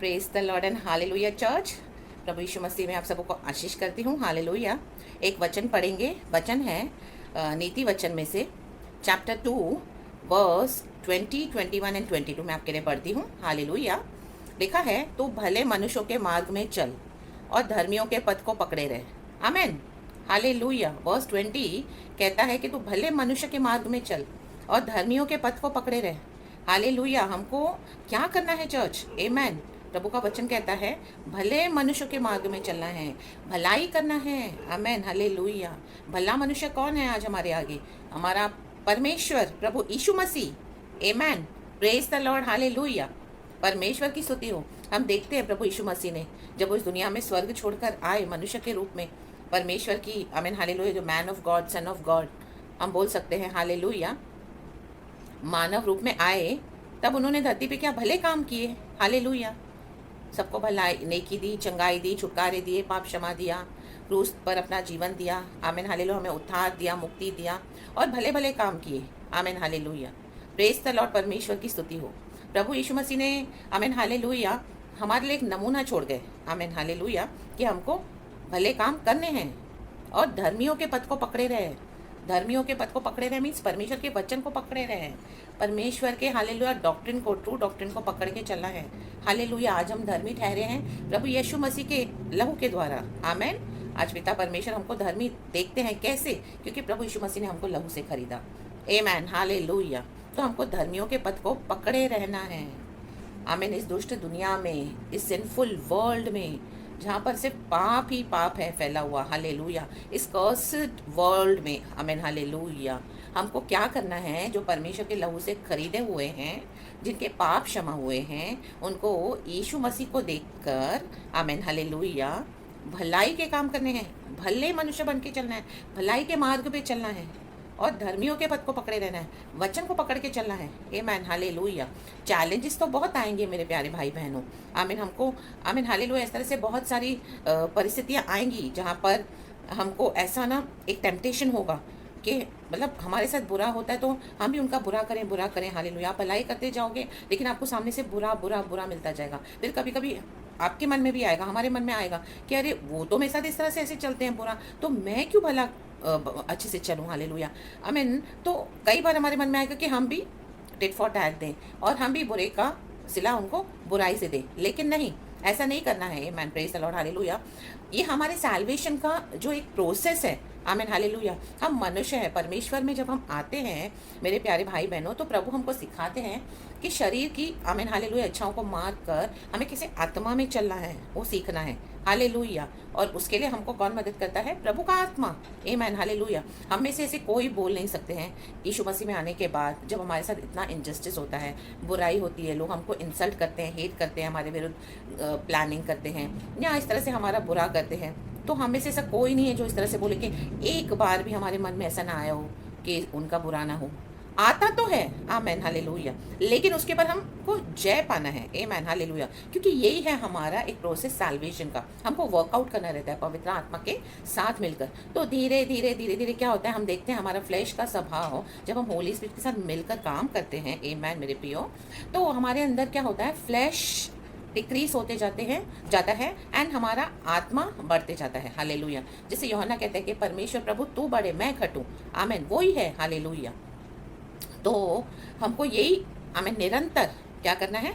Praise the Lord and hallelujah church. प्रभु यीशु मसीह में आप सबको आशीष करती हूँ। हालेलुया। एक वचन पढ़ेंगे। वचन है नीति वचन में से चैप्टर 2 वर्स 20, 21 एंड 22 मैं आपके लिए पढ़ती हूँ। हालेलुया। लिखा है, तो भले मनुष्यों के मार्ग में चल और धर्मियों के पथ को पकड़े रहे। आमेन। हालेलुया। वर्स 20 कहता है कि तू भले मनुष्य के मार्ग में चल और धर्मियों के पथ को पकड़े रहे। हालेलुया। हमको क्या करना है चर्च? आमेन। प्रभु का वचन कहता है भले मनुष्य के मार्ग में चलना है, भलाई करना है। आमेन। हालेलुया। भला मनुष्य कौन है आज हमारे आगे? हमारा परमेश्वर प्रभु Yeshu Masih. Amen. Praise the Lord. Hallelujah. परमेश्वर की स्तुति हो। हम देखते हैं प्रभु यीशु मसीह ने जब वो इस दुनिया में स्वर्ग छोड़कर आए मनुष्य के रूप में, परमेश्वर की आमेन हालेलुया, जो man of God, son of God हम बोल सकते हैं। हालेलुया। मानव रूप में आए तब उन्होंने धरती पे क्या भले काम किए। हालेलुया। सबको भलाई, नेकी दी, चंगाई दी, छुटकारे दिए, पाप क्षमा दिया, क्रूस पर अपना जीवन दिया। Amen hallelujah. हमें उद्धार दिया, मुक्ति दिया और भले भले काम किए। आमेन हालेलुया। Praise the Lord. परमेश्वर की स्तुति हो। प्रभु यीशु मसीह ने आमेन हालेलुया हमारे लिए एक नमूना छोड़ गए। आमेन हालेलुया कि हमको भले काम करने हैं और धर्मियों के पथ को पकड़े रहे। धर्मियों के पथ को पकड़े रहे मीन्स परमेश्वर के वचन को पकड़े रहे हैं, परमेश्वर के हालेलुया डॉक्ट्रिन को, ट्रू डॉक्ट्रिन को पकड़ के चलना है। हालेलुया। आज हम धर्मी ठहरे हैं प्रभु यीशु मसीह के लहू के द्वारा। आमेन। आज पिता परमेश्वर हमको धर्मी देखते हैं। कैसे? क्योंकि प्रभु यीशु मसीह ने हमको लहू से खरीदा। Amen hallelujah. तो हमको धर्मियों के पथ को पकड़े रहना है। आमेन। इस दुष्ट दुनिया में, इस सिंफुल वर्ल्ड में जहाँ पर सिर्फ पाप ही पाप है फैला हुआ। हालेलुया। इस कर्स्ड वर्ल्ड में आमेन हालेलुया हमको क्या करना है? जो परमेश्वर के लहू से खरीदे हुए हैं, जिनके पाप क्षमा हुए हैं, उनको यीशु मसीह को देखकर आमेन हालेलुया भलाई के काम करने हैं, भले मनुष्य बन के चलना है, भलाई के मार्ग पे चलना है और धर्मियों के पथ को पकड़े रहना है, वचन को पकड़ के चलना है। Amen hallelujah. चैलेंजेस तो बहुत आएंगे मेरे प्यारे भाई बहनों। आमीन। हमको आमीन हालेलुया इस तरह से बहुत सारी परिस्थितियाँ आएंगी जहाँ पर हमको ऐसा ना एक टेम्पटेशन होगा कि मतलब हमारे साथ बुरा होता है तो हम भी उनका बुरा करें। हालेलुया। आप भलाई करते जाओगे लेकिन आपको सामने से बुरा बुरा बुरा मिलता जाएगा। फिर कभी कभी आपके मन में भी आएगा, हमारे मन में आएगा कि अरे वो तो मेरे साथ इस तरह से ऐसे चलते हैं बुरा, तो मैं क्यों भला अच्छे से चलूँ। हालेलुया। आमीन। तो कई बार हमारे मन में आएगा कि हम भी टिट फॉर टैट दें और हम भी बुरे का सिला उनको बुराई से दें, लेकिन नहीं, ऐसा नहीं करना है। आमीन। Praise the Lord. हालेलुया। ये हमारे सैल्वेशन का जो एक प्रोसेस है। आमीन हालेलुया। हम मनुष्य हैं, परमेश्वर में जब हम आते हैं मेरे प्यारे भाई बहनों, तो प्रभु हमको सिखाते हैं कि शरीर की आमीन हालेलुया इच्छाओं को मार कर हमें किसी आत्मा में चलना है, वो सीखना है। हालेलुया। और उसके लिए हमको कौन मदद करता है? प्रभु का आत्मा। आमीन हालेलुया। हम में से ऐसे कोई बोल नहीं सकते हैं यीशु मसीह में आने के बाद, जब हमारे साथ इतना इनजस्टिस होता है, बुराई होती है, लोग हमको इंसल्ट करते हैं, हेट करते हैं, हमारे विरुद्ध प्लानिंग करते हैं या इस तरह से हमारा बुरा करते हैं, तो हम में से ऐसा कोई नहीं है जो इस तरह से बोले कि एक बार भी हमारे मन में ऐसा ना आया हो कि उनका बुरा ना हो। आता तो है। Amen hallelujah. लेकिन उसके बाद हमको जय पाना है। Amen hallelujah. क्योंकि यही है हमारा एक प्रोसेस सैल्वेशन का। हमको वर्कआउट करना रहता है पवित्र आत्मा के साथ मिलकर। तो धीरे धीरे धीरे धीरे क्या होता है, हम देखते हैं हमारा फ्लैश का स्वभाव जब हम होली स्पिरिट के साथ मिलकर काम करते हैं। आमेन मेरे प्रियो। तो हमारे अंदर क्या होता है, फ्लैश डिक्रीज होते जाता है एंड हमारा आत्मा बढ़ते जाता है। हालेलुया। जैसे यूहन्ना कहते हैं कि परमेश्वर प्रभु तू बढ़े मैं घटूं। आमीन। वही है। हालेलुया। तो हमको यही आमीन निरंतर क्या करना है?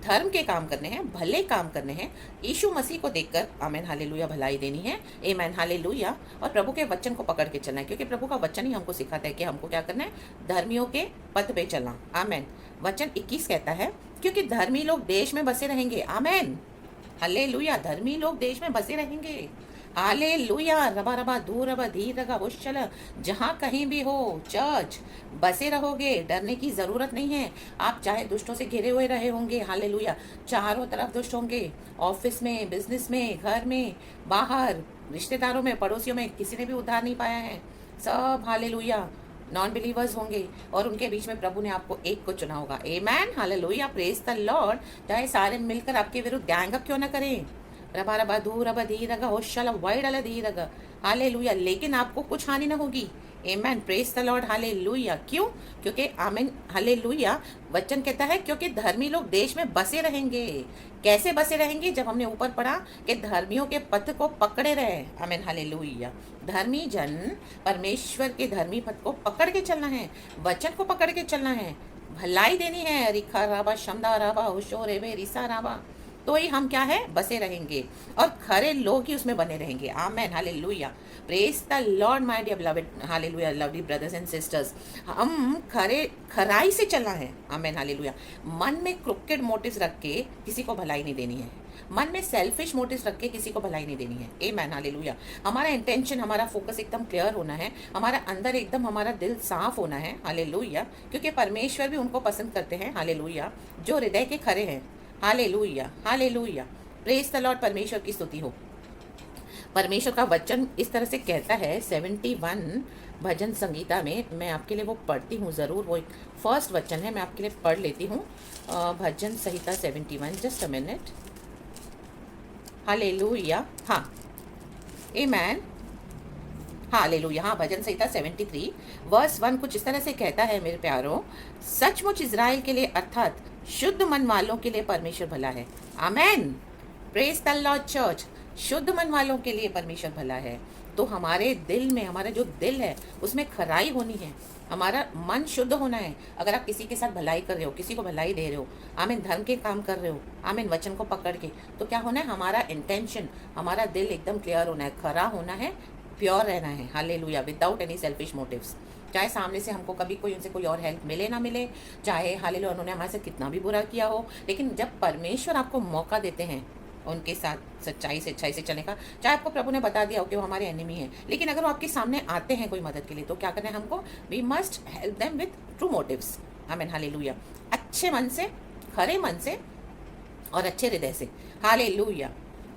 धर्म के काम करने हैं, भले काम करने हैं, यीशु मसीह को देखकर आमीन हालेलुया भलाई देनी है। आमीन हालेलुया। और प्रभु के वचन को पकड़ के चलना है, क्योंकि प्रभु का वचन ही हमको सिखाता है कि हमको क्या करना है, धर्मियों के पथ पे चलना। आमीन। वचन 21 कहता है क्योंकि धर्मी लोग देश में बसे रहेंगे। आमीन हालेलुया। धर्मी लोग देश में बसे रहेंगे। हालेलुया। रबा रबा धू रबा धीर रगा होशल। जहाँ कहीं भी हो चर्च बसे रहोगे, डरने की ज़रूरत नहीं है। आप चाहे दुष्टों से घिरे हुए रहे होंगे। हालेलुया। चारों तरफ दुष्ट होंगे, ऑफिस में, बिजनेस में, घर में, बाहर, रिश्तेदारों में, पड़ोसियों में, किसी ने भी उद्धार नहीं पाया है। सब हालेलुया नॉन बिलीवर्स होंगे और उनके बीच में प्रभु ने आपको एक को चुना होगा। आमेन हालेलुया। Praise the Lord. चाहे सारे मिलकर आपके विरुद्ध गैंग अप क्यों ना करें, रबा रबा धू रबा धी रगा होशल वाइड अल धी रगा। हालेलुया। लेकिन आपको कुछ हानि ना होगी। आमेन, प्रेज द लॉर्ड, हालेलुया। क्यों? क्योंकि आमेन, हालेलुया, वचन कहता है क्योंकि धर्मी लोग देश में बसे रहेंगे। कैसे बसे रहेंगे? जब हमने ऊपर पढ़ा कि धर्मियों के पथ को पकड़े रहे। आमेन, हालेलुया। धर्मी जन परमेश्वर के धर्मी पथ को पकड़ के चलना है, वचन को पकड़ के चलना है, भलाई देनी है। रिखा राबा शमदा राबा होशो रेबे रिसा राबा, तो ही हम क्या है, बसे रहेंगे और खरे लोग ही उसमें बने रहेंगे। Amen, hallelujah, praise the Lord my dear beloved, hallelujah, lovely brothers and sisters. हम खराई से चलना है। Amen, hallelujah. मन में क्रुकेड मोटिव्स रख के किसी को भलाई नहीं देनी है, मन में सेल्फिश मोटिव्स रख के किसी को भलाई नहीं देनी है। Amen, hallelujah. हमारा इंटेंशन, हमारा फोकस एकदम क्लियर होना है, हमारा अंदर एकदम हमारा दिल साफ होना है। हालेलुया, क्योंकि परमेश्वर भी उनको पसंद करते हैं, हालेलुया, जो हृदय के खरे हैं। Hallelujah, hallelujah, praise the Lord, परमेश्वर की स्तुति हो। परमेश्वर का वचन इस तरह से कहता है 71 भजन संगीता में, मैं आपके लिए वो पढ़ती हूँ ज़रूर, वो एक फर्स्ट वचन है, मैं आपके लिए पढ़ लेती हूँ। भजन संहिता 71, जस्ट अ मिनट। हालेलुया, हाँ, आमेन, हालेलुया। हाँ, भजन संहिता 73 वर्स 1 कुछ इस तरह से कहता है, मेरे प्यारों, सचमुच इज़राइल के लिए अर्थात शुद्ध मन वालों के लिए परमेश्वर भला है। आमेन, प्रेज द लॉर्ड चर्च। शुद्ध मन वालों के लिए परमेश्वर भला है। तो हमारे दिल में, हमारा जो दिल है उसमें खराई होनी है, हमारा मन शुद्ध होना है। अगर आप किसी के साथ भलाई कर रहे हो, किसी को भलाई दे रहे हो, आमीन, धर्म के काम कर रहे हो, आमीन, वचन को पकड़ के, तो क्या होना है, हमारा इंटेंशन, हमारा दिल एकदम क्लियर होना है, खरा होना है, प्योर रहना है। Hallelujah, without any selfish motives. चाहे सामने से हमको कभी कोई उनसे कोई और हेल्प मिले ना मिले, चाहे हालेलुया उन्होंने हमारे से कितना भी बुरा किया हो, लेकिन जब परमेश्वर आपको मौका देते हैं उनके साथ सच्चाई से, अच्छाई से चलने का, चाहे आपको प्रभु ने बता दिया हो कि वो हमारे एनिमी हैं, लेकिन अगर वो आपके सामने आते हैं कोई मदद के लिए, तो क्या करना है हमको? We must help them with true motives. आमीन, हालेलुया, अच्छे मन से, खरे मन से और अच्छे हृदय से। हालेलुया।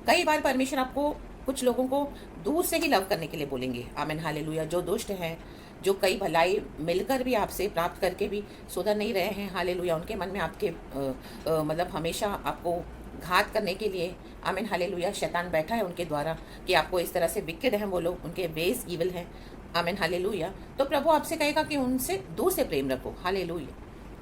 कई बार परमेश्वर आपको कुछ लोगों को दूर से ही लव करने के लिए बोलेंगे। आमीन, हालेलुया। जो दुष्ट हैं, जो कई भलाई मिलकर भी आपसे प्राप्त करके भी सुधर नहीं रहे हैं, हालेलुया, उनके मन में आपके मतलब हमेशा आपको घात करने के लिए, आमीन, हालेलुया, शैतान बैठा है उनके द्वारा कि आपको इस तरह से विकेड हैं वो लोग, उनके वेज ईविल हैं। आमीन, हालेलुया। तो प्रभु आपसे कहेगा कि उनसे दूर से प्रेम रखो। हालेलुया।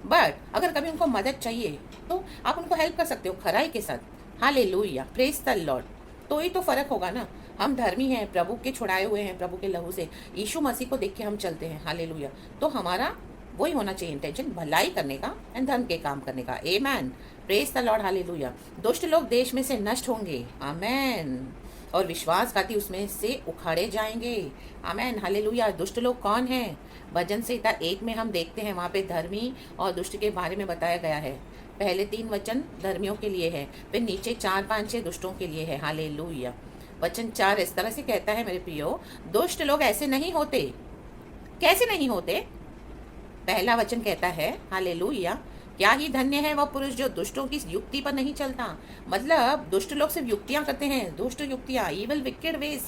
बट अगर कभी उनको मदद चाहिए तो आप उनको हेल्प कर सकते हो खराई के साथ। Hallelujah, praise the Lord. तो ही तो फर्क होगा ना। हम धर्मी हैं, प्रभु के छुड़ाए हुए हैं, प्रभु के लहू से, यीशु मसीह को देख के हम चलते हैं। हालेलुया। तो हमारा वही होना चाहिए इंटेंशन, भलाई करने का एंड धर्म के काम करने का। आमेन, प्रेज द लॉर्ड, हालेलुया। दुष्ट लोग देश में से नष्ट होंगे। आमेन। और विश्वासघाती उसमें से उखाड़े जाएंगे। आमेन, हालेलुया। दुष्ट लोग कौन हैं? भजन संहिता 1 में हम देखते हैं, वहाँ पे धर्मी और दुष्ट के बारे में बताया गया है। पहले 3 वचन धर्मियों के लिए है, फिर नीचे 4, 5, 6 दुष्टों के लिए है। हालेलुया। वचन 4 इस तरह से कहता है, मेरे प्रियो, दुष्ट लोग ऐसे नहीं होते। कैसे नहीं होते? पहला वचन कहता है, हालेलुया, क्या ही धन्य है वह पुरुष जो दुष्टों की युक्ति पर नहीं चलता। मतलब दुष्ट लोग सिर्फ युक्तियां करते हैं, दुष्ट युक्तियां, इविल विकेड वेज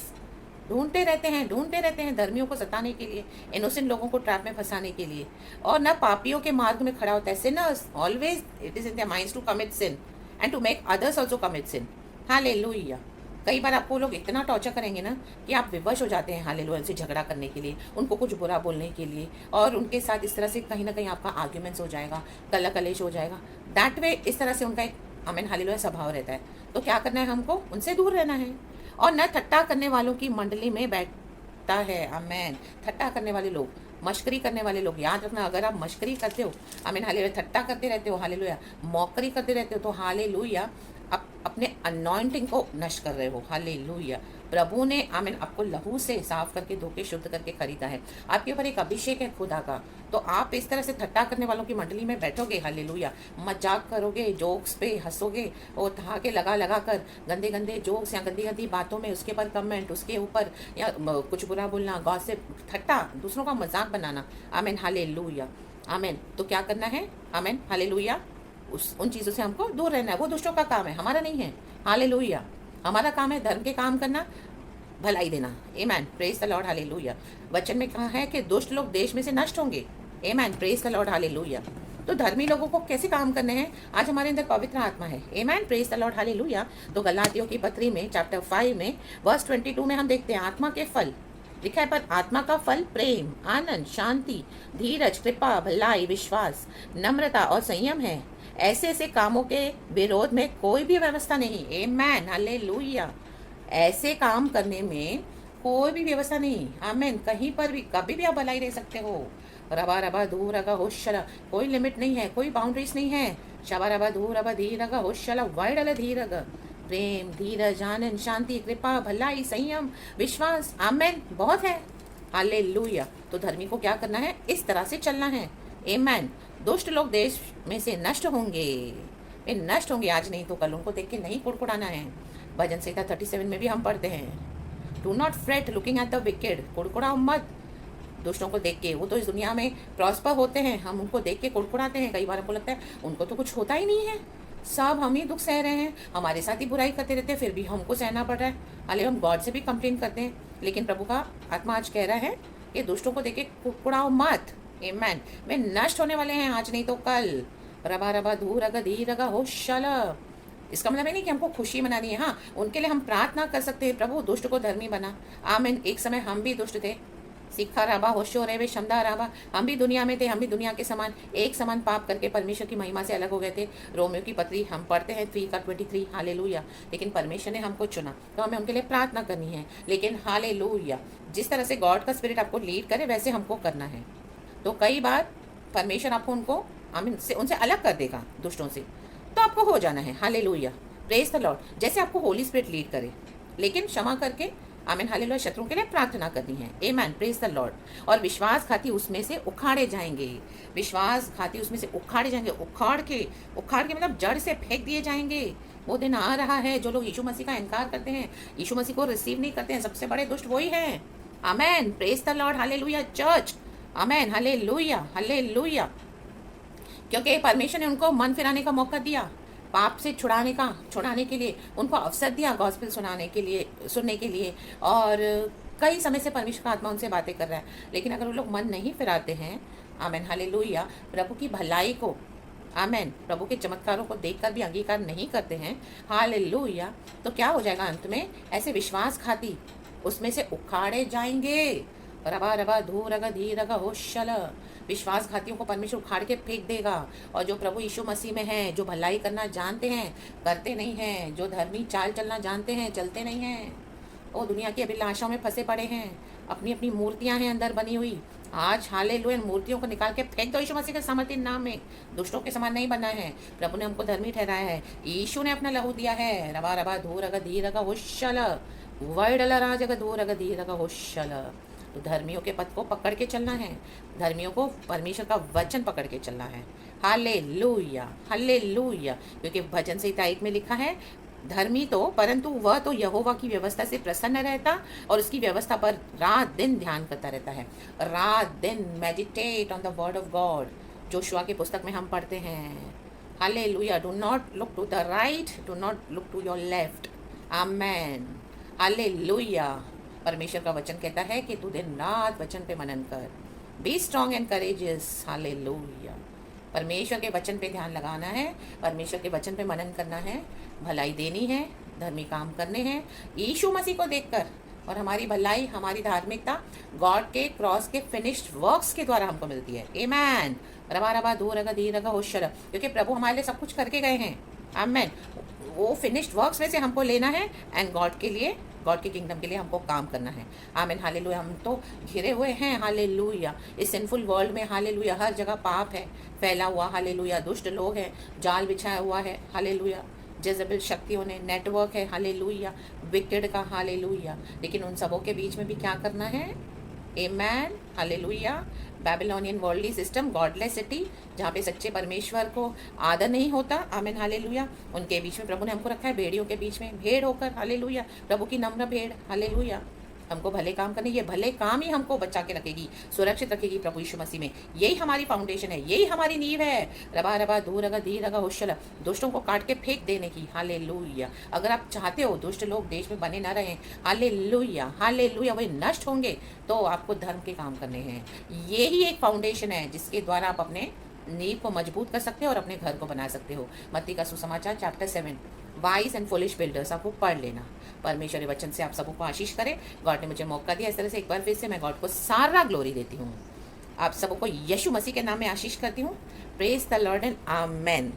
ढूंढते रहते हैं धर्मियों को सताने के लिए, इनोसेंट लोगों को ट्रैप में फंसाने के लिए, और न पापियों के मार्ग में खड़ा होता है। Sinners always it is in their minds to commit sin and to make others also commit sin. Hallelujah. कई बार आपको लोग इतना टॉर्चर करेंगे ना कि आप विवश हो जाते हैं, हालेलुया, उनसे झगड़ा करने के लिए, उनको कुछ बुरा बोलने के लिए, और उनके साथ इस तरह से कहीं ना कहीं आपका आर्ग्यूमेंट्स हो जाएगा, कलह कलेश हो जाएगा। दैट वे, इस तरह से उनका एक, आमीन, हालेलुया, स्वभाव रहता है। तो क्या करना है हमको? उनसे दूर रहना है। और न ठट्टा करने वालों की मंडली में बैठता है। आमीन। ठट्टा करने वाले लोग, मश्करी करने वाले लोग, याद रखना, अगर आप मश्करी करते हो, आमीन, हालेलुया, ठट्टा करते रहते हो, हालेलुया, मौकरी करते रहते हो, तो हालेलुया, आप अपने अनॉइंटिंग को नष्ट कर रहे हो। हालेलुया। प्रभु ने, आमीन, आपको लहू से साफ करके, धोके, शुद्ध करके खरीदा है। आपके ऊपर एक अभिषेक है खुदा का। तो आप इस तरह से ठट्टा करने वालों की मंडली में बैठोगे, हालेलुया, मजाक करोगे, जोक्स पे हंसोगे, और धागे लगा कर गंदे गंदे जोक्स या गंदी गंदी बातों में उसके ऊपर कमेंट, उसके ऊपर या कुछ बुरा बोलना, गॉसिप, ठट्टा, दूसरों का मजाक बनाना। आमीन, हालेलुया, आमीन। तो क्या करना है? आमीन, हालेलुया, उन चीज़ों से हमको दूर रहना है। वो दुष्टों का काम है, हमारा नहीं है। हालेलुया। हमारा काम है धर्म के काम करना, भलाई देना। आमेन, प्रेज द लॉर्ड, हालेलुया। वचन में कहा है कि दुष्ट लोग देश में से नष्ट होंगे। आमेन, प्रेज द लॉर्ड, हालेलुया। तो धर्मी लोगों को कैसे काम करने हैं? आज हमारे अंदर पवित्र आत्मा है। आमेन, प्रेज द लॉर्ड, हालेलुया। तो गलातियों की पत्री में चैप्टर 5 में वर्स 22 में हम देखते हैं आत्मा के फल। लिखा है, पर आत्मा का फल प्रेम, आनंद, शांति, धीरज, कृपा, भलाई, विश्वास, नम्रता और संयम है। ऐसे ऐसे कामों के विरोध में कोई भी व्यवस्था नहीं। आमेन, हालेलुया। ऐसे काम करने में कोई भी व्यवस्था नहीं। आमेन। कहीं पर भी कभी भी आप भलाई रह सकते हो। रबा रबा धू रगा होशला, कोई लिमिट नहीं है, कोई बाउंड्रीज नहीं है। शबा रबा धू रबा धी रगा होशला वाइड अल धी रगा। प्रेम, धीरज, आनंद, शांति, कृपा, भलाई, संयम, विश्वास, आमेन, बहुत है। हालेलुया। तो धर्मी को क्या करना है? इस तरह से चलना है। आमेन। दुष्ट लोग देश में से नष्ट होंगे, वे नष्ट होंगे, आज नहीं तो कल। उनको देख के नहीं कुड़कुड़ाना है। भजन संहिता 37 में भी हम पढ़ते हैं, do not fret looking at the wicked, कुड़कुड़ाओ मत दुष्टों को देख के। वो तो इस दुनिया में प्रॉस्पर होते हैं, हम उनको देख के कुड़कुड़ाते हैं। कई बार हमको लगता है उनको तो कुछ होता ही नहीं है, सब हम ही दुख सह रहे हैं, हमारे साथ ही बुराई करते रहते हैं, फिर भी हमको सहना पड़ रहा है। हाले हम गॉड से भी कंप्लेन करते हैं। लेकिन प्रभु का आत्मा आज कह रहा है कि दुष्टों को देख के कुड़कुड़ाओ मत। आमेन। वे नष्ट होने वाले हैं, आज नहीं तो कल। रबा रबा धू रगा धी रगा होशला। इसका मतलब है नहीं कि हमको खुशी मनानी है। हाँ, उनके लिए हम प्रार्थना कर सकते हैं, प्रभु दुष्ट को धर्मी बना। आमीन। एक समय हम भी दुष्ट थे, सिखा राबा होशो रे वे शमदा राबा, हम भी दुनिया में थे, हम भी दुनिया के समान एक समान पाप करके परमेश्वर की महिमा से अलग हो गए थे। रोमियो की पत्री हम पढ़ते हैं 3:23, हालेलुया। लेकिन परमेश्वर ने हमको चुना, तो हमें उनके लिए प्रार्थना करनी है। लेकिन हालेलुया, जिस तरह से गॉड का स्पिरिट आपको लीड करे वैसे हमको करना है। तो कई बार परमेश्वर आपको उनको आमीन से उनसे अलग कर देगा, दुष्टों से, तो आपको हो जाना है। Hallelujah, praise the Lord. जैसे आपको होली स्पिरिट लीड करे, लेकिन क्षमा करके आमीन, हालेलुया, शत्रुओं के लिए प्रार्थना करनी है। आमीन, प्रेज द लॉर्ड। और विश्वासघाती उसमें से उखाड़े जाएंगे, विश्वासघाती उसमें से उखाड़े जाएंगे। उखाड़ के मतलब जड़ से फेंक दिए जाएंगे। वो दिन आ रहा है, जो लोग यीशु मसीह का इनकार करते हैं, यीशु मसीह को रिसीव नहीं करते हैं, सबसे बड़े दुष्ट वही हैं। आमीन, praise the Lord, hallelujah church. आमीन, हालेलुया, हालेलुया। क्योंकि परमेश्वर ने उनको मन फिराने का मौका दिया, पाप से छुड़ाने के लिए उनको अवसर दिया, गॉस्पेल सुनने के लिए। और कई समय से परमेश्वर का आत्मा उनसे बातें कर रहा है। लेकिन अगर वो लोग मन नहीं फिराते हैं, आमीन, हालेलुया, प्रभु की भलाई को, आमीन, प्रभु के चमत्कारों को देखकर भी अंगीकार नहीं करते हैं, हालेलुया, तो क्या हो जाएगा? अंत में ऐसे विश्वासघाती उसमें से उखाड़े जाएंगे। रबा रबा धू रगा धी रगा होशल। विश्वासघातियों को परमेश्वर उखाड़ के फेंक देगा। और जो प्रभु यीशु मसीह में हैं, जो भलाई करना जानते हैं, करते नहीं हैं, जो धर्मी चाल चलना जानते हैं, चलते नहीं हैं, वो दुनिया की अभिलाषाओं में फंसे पड़े हैं। अपनी अपनी मूर्तियां हैं अंदर बनी हुई। आज हालेलुया, मूर्तियों को निकाल के फेंक दो यीशु मसीह के सामर्थ्य नाम में। दुष्टों के समान नहीं बनना है। प्रभु ने हमको धर्मी ठहराया है, यीशु ने अपना लहू दिया है। रबा रबा धू रगा धी रगा होशल, वर्डल राजग धू रगा धी रगा होशल। तो धर्मियों के पथ को पकड़ के चलना है, धर्मियों को परमेश्वर का वचन पकड़ के चलना है। Hallelujah, hallelujah. क्योंकि भजन संहिता 1 में लिखा है, धर्मी तो, परंतु वह तो यहोवा की व्यवस्था से प्रसन्न रहता और उसकी व्यवस्था पर रात दिन ध्यान करता रहता है। रात दिन meditate on the word of God, Joshua की पुस्तक में हम पढ़ते हैं। Hallelujah, do not look to the right, do not look to your left. Amen, hallelujah. परमेश्वर का वचन कहता है कि तू दिन रात वचन पे मनन कर। Be strong and courageous. Hallelujah. परमेश्वर के वचन पे ध्यान लगाना है, परमेश्वर के वचन पे मनन करना है, भलाई देनी है, धर्मी काम करने हैं यीशु मसीह को देखकर। और हमारी भलाई, हमारी धार्मिकता गॉड के क्रॉस के फिनिश्ड वर्क्स के द्वारा हमको मिलती है। आमेन। रबा रबा धू रगा धी रगा होशल। क्योंकि प्रभु हमारे लिए सब कुछ करके गए हैं। आमेन। वो फिनिश्ड वर्क्स में से हमको लेना है एंड गॉड के लिए, गॉड के किंगडम के लिए हमको काम करना है। आमीन, हालेलुया। हम तो घिरे हुए हैं, हालेलुया, इस सिंफुल वर्ल्ड में। हालेलुया, हर जगह पाप है फैला हुआ। हालेलुया, दुष्ट लोग हैं, जाल बिछाया हुआ है। हालेलुया, जेज़ेबेल शक्तियों ने नेटवर्क है। हालेलुया, विकेड का। हालेलुया। लेकिन उन सबों के बीच में भी क्या करना है? Amen, hallelujah. Babylonian worldly system, godless city, जहाँ पे सच्चे परमेश्वर को आदर नहीं होता। आमीन, हालेलुया। उनके बीच में प्रभु ने हमको रखा है, भेड़ियों के बीच में भेड़ होकर। हालेलुया, प्रभु की नम्र भेड़। हालेलुया। हमको भले काम करने, ये भले काम ही हमको बचा के रखेगी, सुरक्षित रखेगी प्रभु यीशु मसीह में। यही हमारी फाउंडेशन है, यही हमारी नींव है। रबा रबा धू रगा धी रगा होशल, दुष्टों को काट के फेंक देने की। हालेलुया। अगर आप चाहते हो दुष्ट लोग देश में बने ना रहें, हालेलुया, हालेलुया, वे नष्ट होंगे, तो आपको धर्म के काम करने हैं। यही एक फाउंडेशन है जिसके द्वारा आप अपने नींव को मजबूत कर सकते हो और अपने घर को बना सकते हो। मत्ती का सुसमाचार chapter 7 wise and foolish builders, आप वो पढ़ लेना। परमेश्वर के वचन से आप सबको आशीष करें। गॉड ने मुझे मौका दिया, इस तरह से एक बार फिर से मैं गॉड को सारा ग्लोरी देती हूँ। आप सबको यीशु मसीह के नाम में आशीष करती हूँ। Praise the Lord and amen.